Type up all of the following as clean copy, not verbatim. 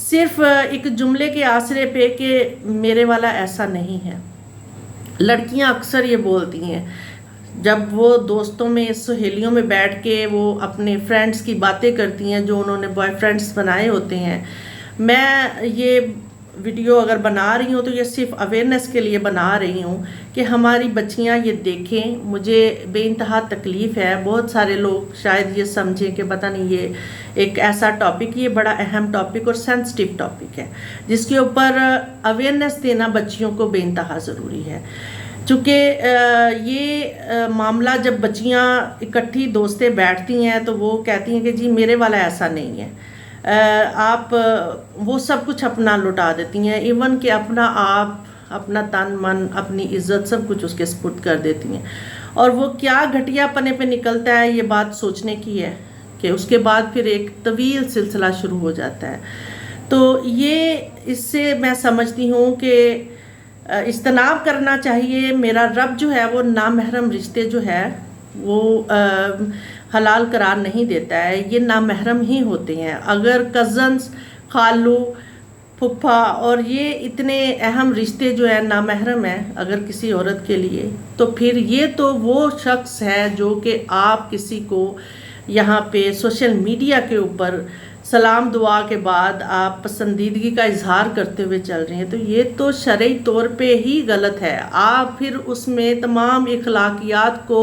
صرف ایک جملے کے آسرے پہ کہ میرے والا ایسا نہیں ہے۔ لڑکیاں اکثر یہ بولتی ہیں جب وہ دوستوں میں سہیلیوں میں بیٹھ کے وہ اپنے فرینڈس کی باتیں کرتی ہیں جو انہوں نے بوائے فرینڈس بنائے ہوتے ہیں۔ میں یہ ویڈیو اگر بنا رہی ہوں تو یہ صرف اویئرنیس کے لیے بنا رہی ہوں کہ ہماری بچیاں یہ دیکھیں۔ مجھے بے انتہا تکلیف ہے، بہت سارے لوگ شاید یہ سمجھیں کہ پتہ نہیں یہ ایک ایسا ٹاپک، یہ بڑا اہم ٹاپک اور سینسٹیو ٹاپک ہے جس کے اوپر اویئرنیس دینا بچیوں کو بے انتہا ضروری ہے۔ چونکہ یہ معاملہ جب بچیاں اکٹھی دوستیں بیٹھتی ہیں تو وہ کہتی ہیں کہ جی میرے والا ایسا نہیں ہے، آپ وہ سب کچھ اپنا لٹا دیتی ہیں، ایون کہ اپنا آپ، اپنا تن من، اپنی عزت سب کچھ اس کے سپرد کر دیتی ہیں، اور وہ کیا گھٹیا پنے پہ نکلتا ہے یہ بات سوچنے کی ہے کہ اس کے بعد پھر ایک طویل سلسلہ شروع ہو جاتا ہے۔ تو یہ اس سے میں سمجھتی ہوں کہ اجتناب کرنا چاہیے۔ میرا رب جو ہے وہ نامحرم رشتے جو ہے وہ حلال قرار نہیں دیتا ہے، یہ نامحرم ہی ہوتے ہیں۔ اگر کزنز، خالو، پھپھا اور یہ اتنے اہم رشتے جو ہیں نامحرم ہیں اگر کسی عورت کے لیے، تو پھر یہ تو وہ شخص ہے جو کہ آپ کسی کو یہاں پہ سوشل میڈیا کے اوپر سلام دعا کے بعد آپ پسندیدگی کا اظہار کرتے ہوئے چل رہی ہیں، تو یہ تو شرعی طور پہ ہی غلط ہے۔ آپ پھر اس میں تمام اخلاقیات کو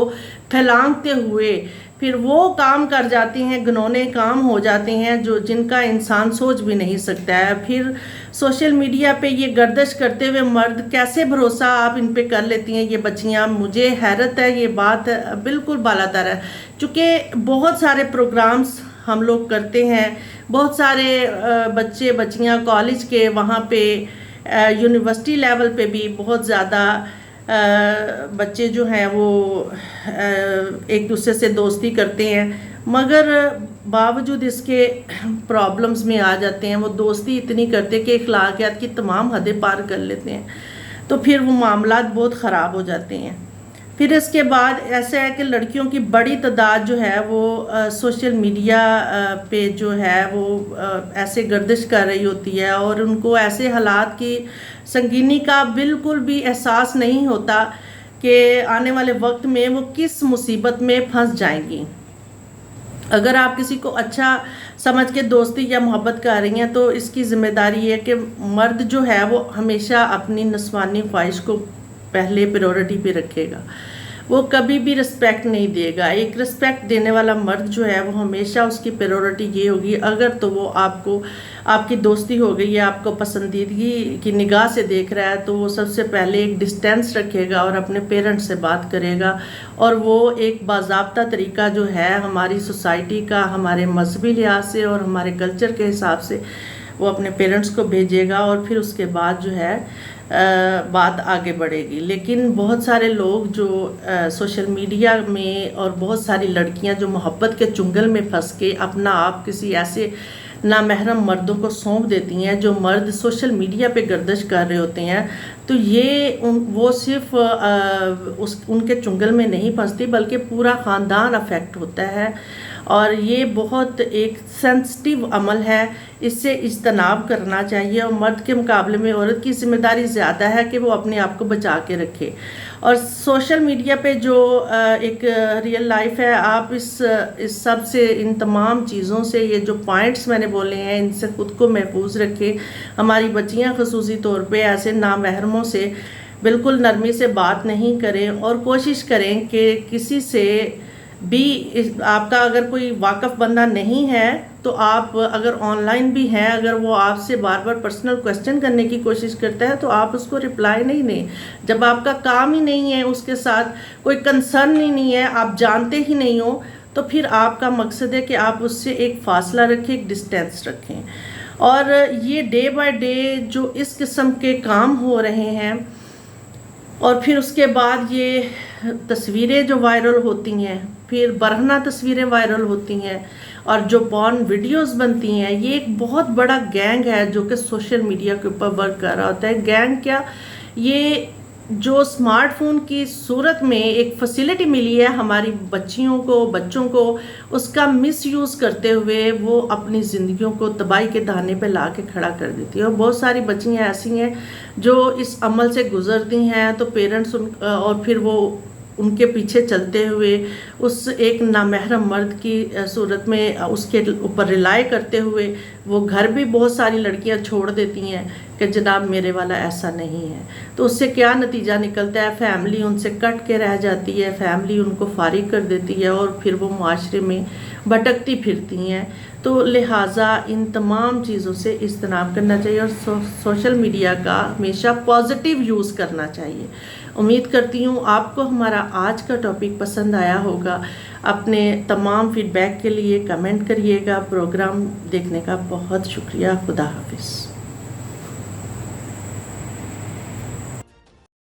پھیلانگتے ہوئے پھر وہ کام کر جاتے ہیں، گنونے کام ہو جاتے ہیں جو جن کا انسان سوچ بھی نہیں سکتا ہے۔ پھر سوشل میڈیا پہ یہ گردش کرتے ہوئے مرد کیسے بھروسہ آپ ان پہ کر لیتی ہیں یہ بچیاں؟ مجھے حیرت ہے، یہ بات بالکل بالاتر ہے۔ چونکہ بہت سارے پروگرامز ہم لوگ کرتے ہیں، بہت سارے بچے بچیاں کالج کے وہاں پہ یونیورسٹی لیول پہ بھی بہت زیادہ بچے جو ہیں وہ ایک دوسرے سے دوستی کرتے ہیں، مگر باوجود اس کے پرابلمز میں آ جاتے ہیں۔ وہ دوستی اتنی کرتے کہ اخلاقیات کی تمام حدیں پار کر لیتے ہیں، تو پھر وہ معاملات بہت خراب ہو جاتے ہیں۔ پھر اس کے بعد ایسا ہے کہ لڑکیوں کی بڑی تعداد جو ہے وہ سوشل میڈیا پہ جو ہے وہ ایسے گردش کر رہی ہوتی ہے، اور ان کو ایسے حالات کی سنگینی کا بالکل بھی احساس نہیں ہوتا کہ آنے والے وقت میں وہ کس مصیبت میں پھنس جائیں گی۔ اگر آپ کسی کو اچھا سمجھ کے دوستی یا محبت کر رہی ہیں تو اس کی ذمہ داری ہے کہ مرد جو ہے وہ ہمیشہ اپنی نسوانی خواہش کو پہلے پریورٹی پہ رکھے گا، وہ کبھی بھی رسپیکٹ نہیں دے گا۔ ایک رسپیکٹ دینے والا مرد جو ہے وہ ہمیشہ اس کی پریورٹی یہ ہوگی، اگر تو وہ آپ کو، آپ کی دوستی ہو گئی ہے، آپ کو پسندیدگی کی نگاہ سے دیکھ رہا ہے، تو وہ سب سے پہلے ایک ڈسٹینس رکھے گا اور اپنے پیرنٹ سے بات کرے گا، اور وہ ایک باضابطہ طریقہ جو ہے ہماری سوسائٹی کا، ہمارے مذہبی لحاظ سے اور ہمارے کلچر کے حساب سے وہ اپنے پیرنٹس کو بھیجے گا، اور پھر اس کے بعد جو ہے بات آگے بڑھے گی۔ لیکن بہت سارے لوگ جو سوشل میڈیا میں، اور بہت ساری لڑکیاں جو محبت کے چنگل میں پھنس کے اپنا آپ کسی ایسے نامحرم مردوں کو سونپ دیتی ہیں جو مرد سوشل میڈیا پہ گردش کر رہے ہوتے ہیں، تو یہ وہ صرف ان کے چنگل میں نہیں پھنستی بلکہ پورا خاندان افیکٹ ہوتا ہے، اور یہ بہت ایک سینسٹیو عمل ہے۔ اس سے اجتناب کرنا چاہیے، اور مرد کے مقابلے میں عورت کی ذمہ داری زیادہ ہے کہ وہ اپنے آپ کو بچا کے رکھے۔ اور سوشل میڈیا پہ جو ایک ریئل لائف ہے، آپ اس سب سے، ان تمام چیزوں سے، یہ جو پوائنٹس میں نے بولے ہیں ان سے خود کو محفوظ رکھیں۔ ہماری بچیاں خصوصی طور پہ ایسے نامحرموں سے بالکل نرمی سے بات نہیں کریں، اور کوشش کریں کہ کسی سے بھی، آپ کا اگر کوئی واقف بندہ نہیں ہے تو آپ اگر آن لائن بھی ہیں، اگر وہ آپ سے بار بار پرسنل کویسچن کرنے کی کوشش کرتا ہے تو آپ اس کو رپلائی نہیں دیں۔ جب آپ کا کام ہی نہیں ہے، اس کے ساتھ کوئی کنسرن ہی نہیں ہے، آپ جانتے ہی نہیں ہو، تو پھر آپ کا مقصد ہے کہ آپ اس سے ایک فاصلہ رکھیں، ایک ڈسٹینس رکھیں۔ اور یہ ڈے بائی ڈے جو اس قسم کے کام ہو رہے ہیں، اور پھر اس کے بعد یہ تصویریں جو وائرل ہوتی ہیں، پھر برہنہ تصویریں وائرل ہوتی ہیں، اور جو پورن ویڈیوز بنتی ہیں، یہ ایک بہت بڑا گینگ ہے جو کہ سوشل میڈیا کے اوپر ورک کر رہا ہوتا ہے۔ گینگ کیا، یہ جو اسمارٹ فون کی صورت میں ایک فیسلٹی ملی ہے ہماری بچیوں کو بچوں کو، اس کا مس یوز کرتے ہوئے وہ اپنی زندگیوں کو تباہی کے دہانے پہ لا کے کھڑا کر دیتی ہے. اور بہت ساری بچیاں ایسی ہیں جو اس عمل سے گزرتی ہیں تو پیرنٹس اور پھر وہ ان کے پیچھے چلتے ہوئے اس ایک نامحرم مرد کی صورت میں اس کے اوپر ریلائی کرتے ہوئے وہ گھر بھی بہت ساری لڑکیاں چھوڑ دیتی ہیں کہ جناب میرے والا ایسا نہیں ہے. تو اس سے کیا نتیجہ نکلتا ہے؟ فیملی ان سے کٹ کے رہ جاتی ہے، فیملی ان کو فارغ کر دیتی ہے اور پھر وہ معاشرے میں بھٹکتی پھرتی ہیں. تو لہٰذا ان تمام چیزوں سے اجتناب کرنا چاہیے اور سوشل میڈیا کا ہمیشہ پازیٹیو یوز کرنا چاہیے. امید کرتی ہوں آپ کو ہمارا آج کا ٹاپک پسند آیا ہوگا. اپنے تمام فیڈ بیک کے لیے کمنٹ کریے گا. پروگرام دیکھنے کا بہت شکریہ. خدا حافظ.